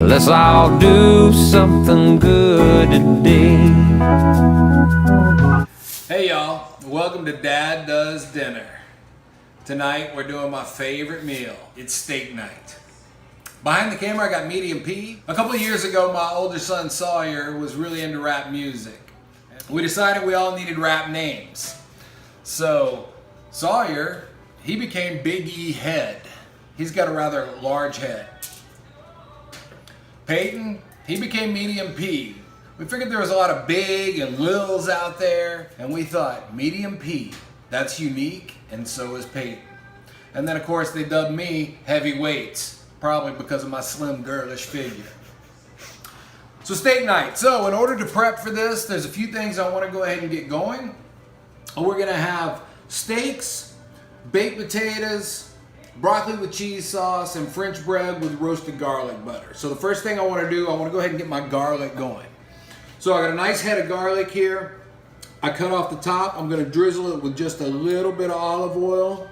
Let's all do something good today. Hey y'all, welcome to Dad Does Dinner. Tonight we're doing my favorite meal. It's steak night. Behind the camera I got Medium P. A couple of years ago my older son Sawyer was really into rap music. We decided we all needed rap names. So Sawyer, he became Big E Head. He's got a rather large head. Peyton, he became Medium P. We figured there was a lot of big and littles out there, and we thought, Medium P, that's unique, and so is Peyton. And then of course they dubbed me Heavyweights, probably because of my slim girlish figure. So steak night. So in order to prep for this, there's a few things I want to go ahead and get going. We're gonna have steaks, baked potatoes, broccoli with cheese sauce, and French bread with roasted garlic butter. So the first thing I want to do, I want to go ahead and get my garlic going. So I got a nice head of garlic here. I cut off the top. I'm going to drizzle it with just a little bit of olive oil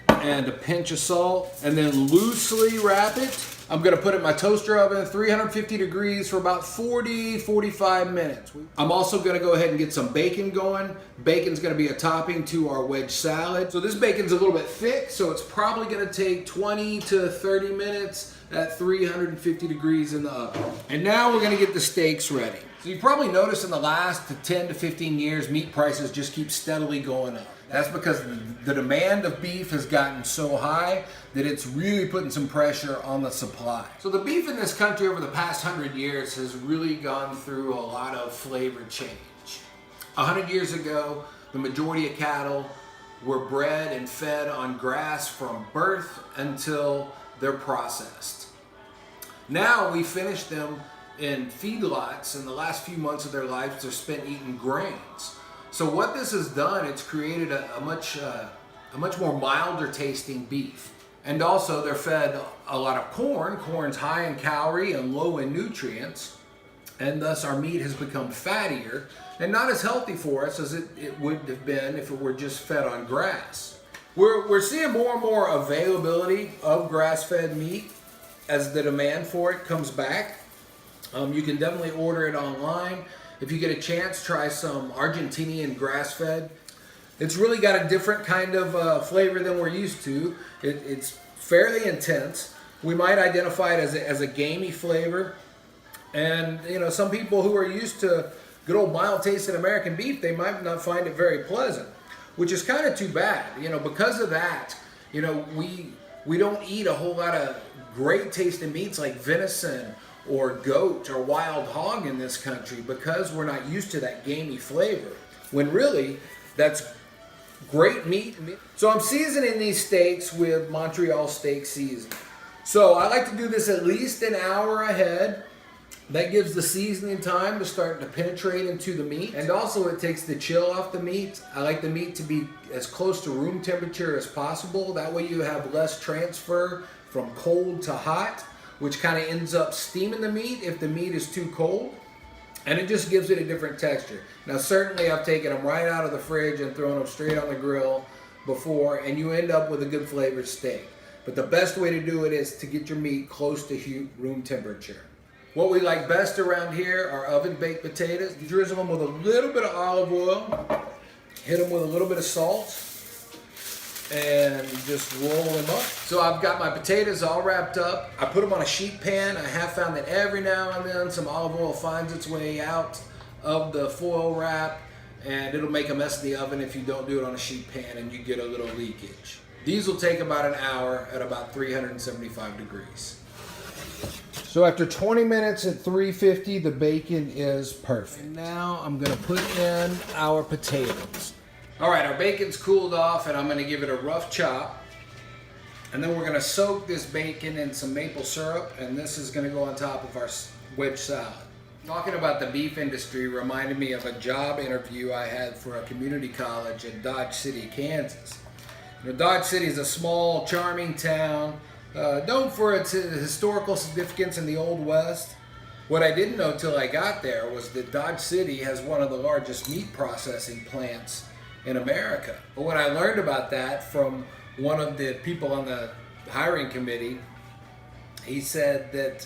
and a pinch of salt, and then loosely wrap it. I'm going to put it in my toaster oven, 350 degrees for about 40-45 minutes. I'm also going to go ahead and get some bacon going. Bacon's going to be a topping to our wedge salad. So this bacon's a little bit thick, so it's probably going to take 20 to 30 minutes at 350 degrees in the oven. And now we're going to get the steaks ready. So you probably noticed in the last 10 to 15 years, meat prices just keep steadily going up. That's because the demand of beef has gotten so high that it's really putting some pressure on the supply. So the beef in this country over the past 100 years has really gone through a lot of flavor change. 100 years ago, the majority of cattle were bred and fed on grass from birth until they're processed. Now we finish them in feedlots, and the last few months of their lives are spent eating grains. So what this has done, it's created a much more milder tasting beef. And also they're fed a lot of corn. Corn's high in calorie and low in nutrients, and thus our meat has become fattier and not as healthy for us as it would have been if it were just fed on grass. We're seeing more and more availability of grass-fed meat as the demand for it comes back. You can definitely order it online. If you get a chance, try some Argentinian grass-fed. It's really got a different kind of flavor than we're used to. It's fairly intense. We might identify it as a gamey flavor. And you know, some people who are used to good old mild tasting American beef, they might not find it very pleasant, which is kind of too bad. You know, because of that, you know, we don't eat a whole lot of great tasting meats like venison or goat or wild hog in this country because we're not used to that gamey flavor, when really that's great meat. So I'm seasoning these steaks with Montreal steak seasoning. So I like to do this at least an hour ahead. That gives the seasoning time to start to penetrate into the meat, and also it takes the chill off the meat. I like the meat to be as close to room temperature as possible. That way you have less transfer from cold to hot, which kind of ends up steaming the meat if the meat is too cold, and it just gives it a different texture. Now certainly I've taken them right out of the fridge and thrown them straight on the grill before, and you end up with a good flavored steak. But the best way to do it is to get your meat close to room temperature. What we like best around here are oven baked potatoes. You drizzle them with a little bit of olive oil, hit them with a little bit of salt, and just roll them up. So I've got my potatoes all wrapped up. I put them on a sheet pan. I have found that every now and then some olive oil finds its way out of the foil wrap, and it'll make a mess of the oven if you don't do it on a sheet pan and you get a little leakage. These will take about an hour at about 375 degrees. So after 20 minutes at 350, the bacon is perfect. And now I'm gonna put in our potatoes. All right, our bacon's cooled off, and I'm gonna give it a rough chop. And then we're gonna soak this bacon in some maple syrup, and this is gonna go on top of our wedge salad. Talking about the beef industry reminded me of a job interview I had for a community college in Dodge City, Kansas. You know, Dodge City is a small, charming town, known for its historical significance in the Old West. What I didn't know till I got there was that Dodge City has one of the largest meat processing plants in America. But when I learned about that from one of the people on the hiring committee, he said that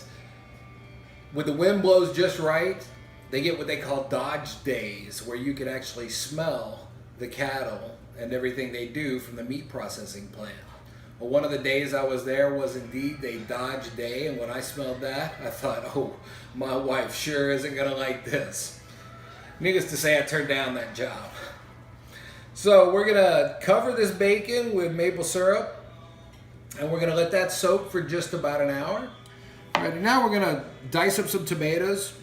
When the wind blows just right, they get what they call Dodge days, where you can actually smell the cattle and everything they do from the meat processing plant. Well, one of the days I was there was indeed a Dodge day, and when I smelled that, I thought, oh, my wife sure isn't gonna like this. Needless to say, I turned down that job. So we're gonna cover this bacon with maple syrup, and we're gonna let that soak for just about an hour. All right, now we're gonna dice up some tomatoes,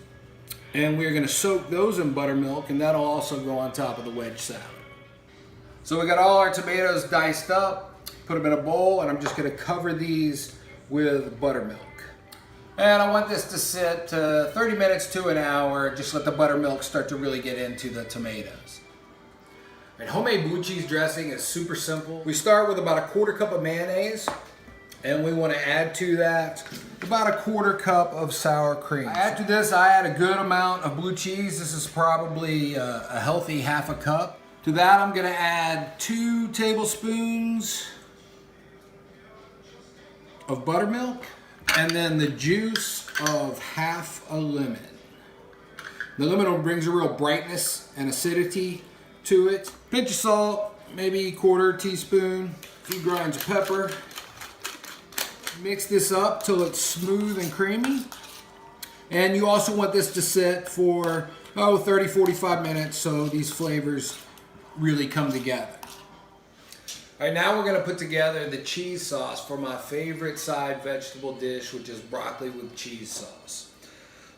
and we're gonna soak those in buttermilk, and that'll also go on top of the wedge salad. So we got all our tomatoes diced up, put them in a bowl, and I'm just gonna cover these with buttermilk. And I want this to sit 30 minutes to an hour, just let the buttermilk start to really get into the tomatoes. And homemade blue cheese dressing is super simple. We start with about a 1/4 cup of mayonnaise, and we want to add to that about a 1/4 cup of sour cream. After this, I add a good amount of blue cheese. This is probably a healthy 1/2 cup. To that, I'm gonna add 2 tablespoons of buttermilk, and then the juice of 1/2 a lemon. The lemon brings a real brightness and acidity to it. Pinch of salt, maybe 1/4 teaspoon, a few grinds of pepper. Mix this up till it's smooth and creamy. And you also want this to sit for 30-45 minutes so these flavors really come together. All right, now we're gonna put together the cheese sauce for my favorite side vegetable dish, which is broccoli with cheese sauce.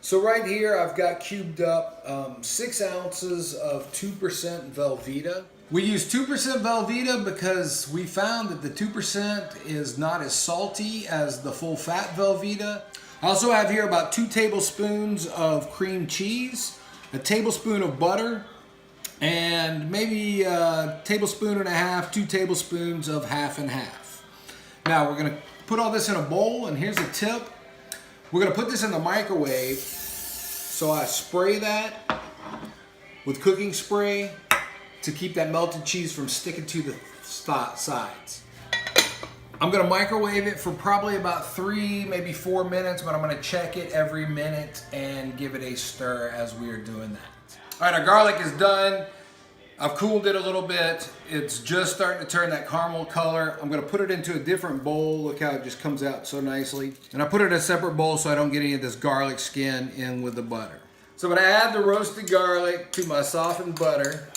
So right here, I've got cubed up 6 ounces of 2% Velveeta. We use 2% Velveeta because we found that the 2% is not as salty as the full fat Velveeta. I also have here about 2 tablespoons of cream cheese, a tablespoon of butter, and maybe a tablespoon and a half, 2 tablespoons of 1/2 and 1/2. Now we're gonna put all this in a bowl, and here's a tip. We're gonna put this in the microwave. So I spray that with cooking spray to keep that melted cheese from sticking to the sides. I'm gonna microwave it for probably about 3, maybe 4 minutes, but I'm gonna check it every minute and give it a stir as we are doing that. All right, our garlic is done. I've cooled it a little bit. It's just starting to turn that caramel color. I'm gonna put it into a different bowl. Look how it just comes out so nicely. And I put it in a separate bowl so I don't get any of this garlic skin in with the butter. So I'm gonna add the roasted garlic to my softened butter,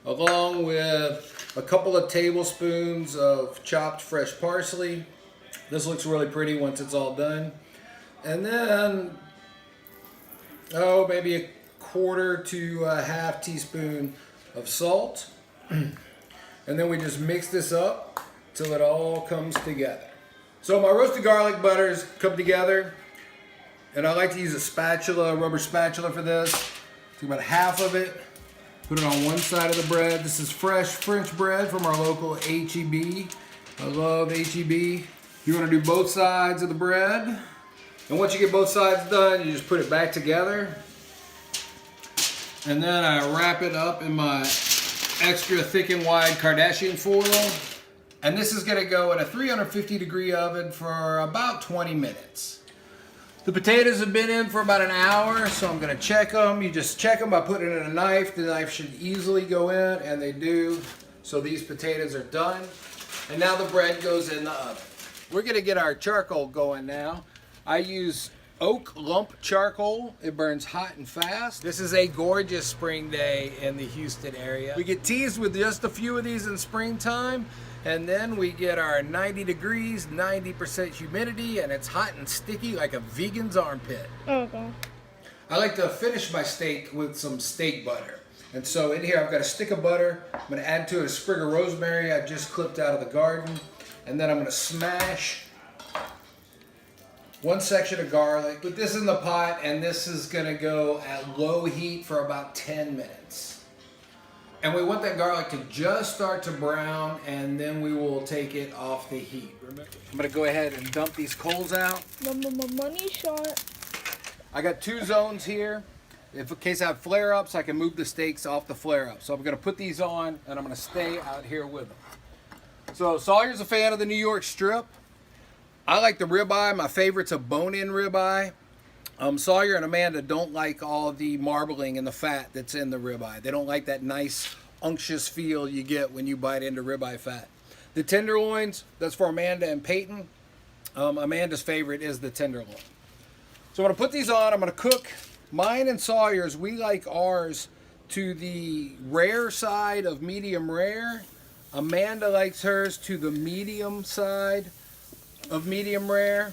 along with a couple of tablespoons of chopped fresh parsley. This looks really pretty once it's all done. And then, maybe a 1/4 to 1/2 teaspoon of salt. And then we just mix this up till it all comes together. So my roasted garlic butters come together, and I like to use a spatula, a rubber spatula for this. Take about 1/2 of it, put it on one side of the bread. This is fresh French bread from our local H-E-B. I love H-E-B. You want to do both sides of the bread. And once you get both sides done, you just put it back together. And then I wrap it up in my extra thick and wide Kardashian foil. And this is gonna go in a 350-degree oven for about 20 minutes. The potatoes have been in for about an hour, so I'm gonna check them. You just check them by putting it in a knife. The knife should easily go in, and they do. So these potatoes are done. And now the bread goes in the oven. We're gonna get our charcoal going now. I use oak lump charcoal. It burns hot and fast. This is a gorgeous spring day in the Houston area. We get teased with just a few of these in springtime, and then we get our 90 degrees, 90% humidity, and it's hot and sticky like a vegan's armpit. Okay. I like to finish my steak with some steak butter. And so in here I've got a stick of butter. I'm gonna add to it a sprig of rosemary I just clipped out of the garden. And then I'm gonna smash 1 section of garlic. Put this in the pot, and this is gonna go at low heat for about 10 minutes. And we want that garlic to just start to brown, and then we will take it off the heat. I'm gonna go ahead and dump these coals out. Money shot. I got 2 zones here. In case I have flare-ups, I can move the steaks off the flare-up. So I'm gonna put these on, and I'm gonna stay out here with them. So Sawyer's a fan of the New York strip. I like the ribeye. My favorite's a bone-in ribeye. Sawyer and Amanda don't like all the marbling and the fat that's in the ribeye. They don't like that nice unctuous feel you get when you bite into ribeye fat. The tenderloins, that's for Amanda and Peyton. Amanda's favorite is the tenderloin. So I'm going to put these on. I'm going to cook mine and Sawyer's. We like ours to the rare side of medium rare. Amanda likes hers to the medium side of medium rare.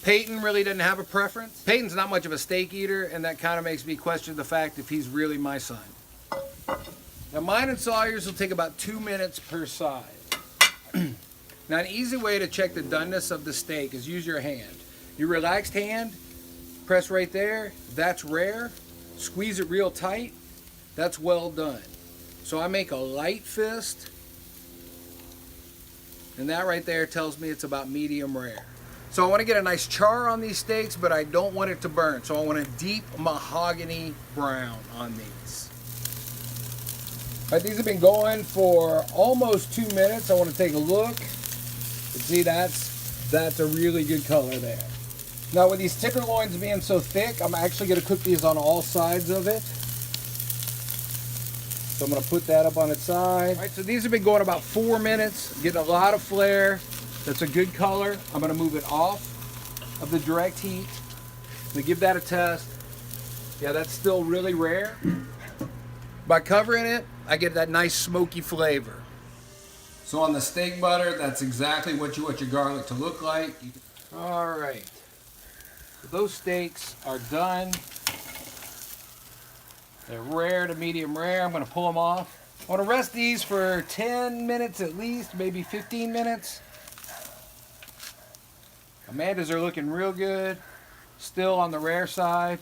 Peyton really doesn't have a preference. Peyton's not much of a steak eater, and that kind of makes me question the fact if he's really my son. Now mine and Sawyer's will take about 2 minutes per side. Now an easy way to check the doneness of the steak is use your hand. Your relaxed hand, press right there, that's rare. Squeeze it real tight, that's well done. So I make a light fist, and that right there tells me it's about medium rare. So I want to get a nice char on these steaks, but I don't want it to burn. So I want a deep mahogany brown on these. All right, these have been going for almost 2 minutes. I want to take a look. And see, that's a really good color there. Now with these tenderloins being so thick, I'm actually going to cook these on all sides of it. So I'm going to put that up on its side. All right, so these have been going about 4 minutes, getting a lot of flare. That's a good color. I'm going to move it off of the direct heat. I'm going to give that a test. Yeah, that's still really rare. By covering it, I get that nice smoky flavor. So on the steak butter, that's exactly what you want your garlic to look like. All right. So those steaks are done. They're rare to medium rare. I'm going to pull them off. I want to rest these for 10 minutes at least, maybe 15 minutes. Amanda's are looking real good. Still on the rare side.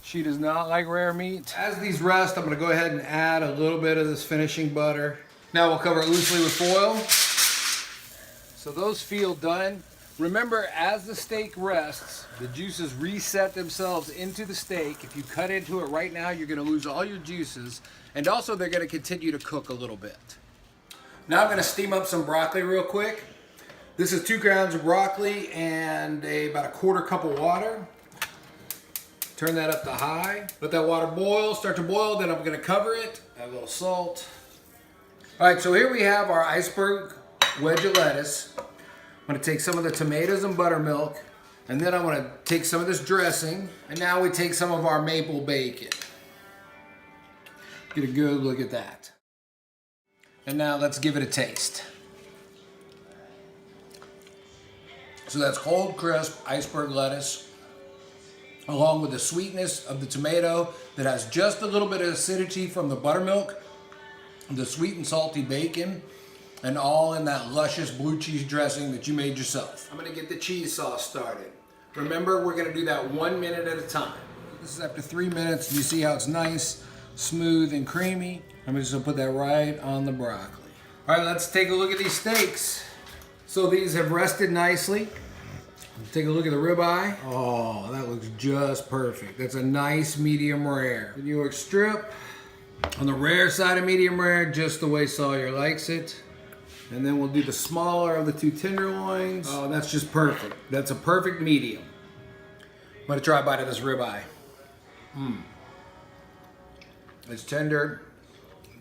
She does not like rare meat. As these rest, I'm going to go ahead and add a little bit of this finishing butter. Now we'll cover it loosely with foil. So those feel done. Remember, as the steak rests, the juices reset themselves into the steak. If you cut into it right now, you're going to lose all your juices. And also, they're going to continue to cook a little bit. Now I'm going to steam up some broccoli real quick. This is 2 grams of broccoli and about a quarter cup of water. Turn that up to high. Let that water boil, start to boil, then I'm going to cover it. Add a little salt. All right, so here we have our iceberg wedge of lettuce. I'm going to take some of the tomatoes and buttermilk, and then I'm going to take some of this dressing, and now we take some of our maple bacon. Get a good look at that. And now let's give it a taste. So that's cold, crisp iceberg lettuce, along with the sweetness of the tomato that has just a little bit of acidity from the buttermilk, the sweet and salty bacon, and all in that luscious blue cheese dressing that you made yourself. I'm gonna get the cheese sauce started. Remember, we're gonna do that 1 minute at a time. This is after 3 minutes. You see how it's nice, smooth, and creamy. I'm just gonna put that right on the broccoli. All right, let's take a look at these steaks. So these have rested nicely. Take a look at the ribeye. Oh, that looks just perfect. That's a nice medium rare. The New York strip. On the rare side of medium rare, just the way Sawyer likes it. And then we'll do the smaller of the 2 tenderloins. Oh, that's just perfect. That's a perfect medium. I'm gonna try a bite of this ribeye. It's tender,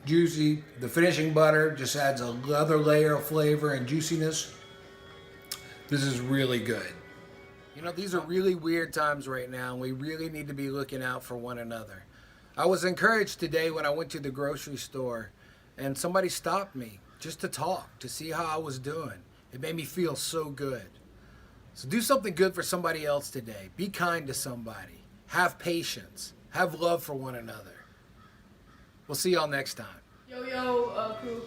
juicy. The finishing butter just adds another layer of flavor and juiciness. This is really good. You know, these are really weird times right now, and we really need to be looking out for one another. I was encouraged today when I went to the grocery store, and somebody stopped me just to talk, to see how I was doing. It made me feel so good. So do something good for somebody else today. Be kind to somebody. Have patience. Have love for one another. We'll see y'all next time. Yo, crew.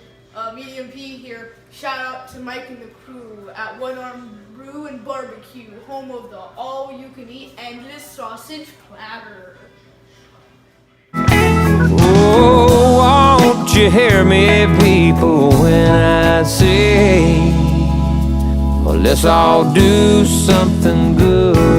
Medium P here. Shout out to Mike and the crew at One Arm Brew and Barbecue, home of the all-you-can-eat endless sausage platter. Oh, won't you hear me, people, when I say, well, let's all do something good.